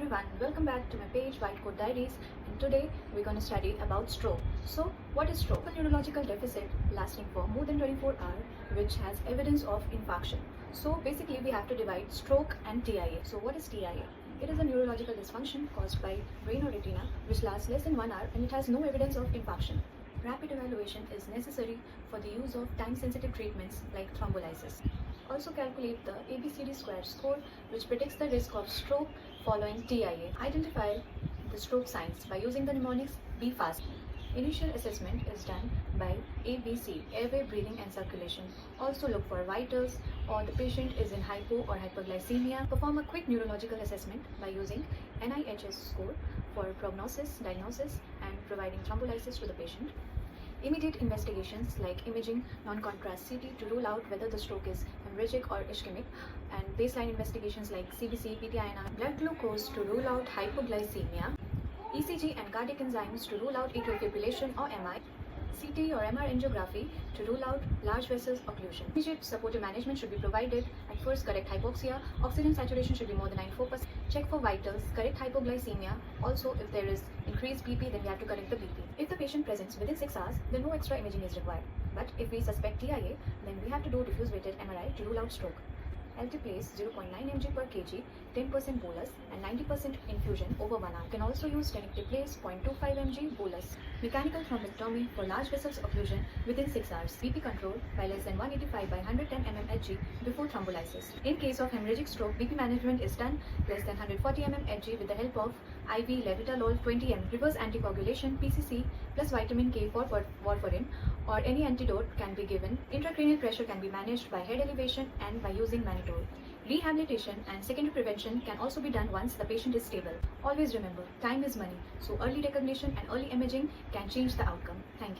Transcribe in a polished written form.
everyone, welcome back to my page White Coat Diaries, and today we're going to study about stroke. So what is stroke? A neurological deficit lasting for more than 24 hours which has evidence of infarction. So basically we have to divide stroke and TIA. So what is TIA? It is a neurological dysfunction caused by brain or retina which lasts less than 1 hour and it has no evidence of infarction. Rapid evaluation is necessary for the use of time-sensitive treatments like thrombolysis. Also calculate the ABCD squared score, which predicts the risk of stroke following TIA. Identify the stroke signs by using the mnemonics BFAST. Initial assessment is done by ABC, airway, breathing and circulation. Also look for vitals or the patient is in hypo or hyperglycemia. Perform a quick neurological assessment by using NIHS score for prognosis, diagnosis and providing thrombolysis to the patient. Immediate investigations like imaging, non-contrast CT to rule out whether the stroke is hemorrhagic or ischemic, and baseline investigations like CBC, PTINR, blood glucose to rule out hypoglycemia, ECG and cardiac enzymes to rule out atrial fibrillation or MI, CT or MR angiography to rule out large vessels occlusion. Immediate supportive management should be provided. At first, correct hypoxia. Oxygen saturation should be more than 94%. Check for vitals. Correct hypoglycemia. Also, if there is increased BP, then we have to correct the BP. If the patient presents within 6 hours, then no extra imaging is required. But if we suspect TIA, then we have to do diffuse weighted MRI to rule out stroke. LT place 0.9 mg per kg, 10% bolus and 90% infusion over 1 hour. You can also use tenecteplase place 0.25 mg bolus. Mechanical thrombectomy for large vessels occlusion within 6 hours. BP control by less than 185 by 110 mm Hg before thrombolysis. In case of hemorrhagic stroke, BP management is done less than 140 mm Hg with the help of IV levotalol 20 mg. Reverse anticoagulation PCC plus vitamin K for warfarin or any antidote can be given. Intracranial pressure can be managed by head elevation and by using mannitol. Rehabilitation and secondary prevention can also be done once the patient is stable. Always remember, time is money, so early recognition and early imaging can change the outcome. Thank you.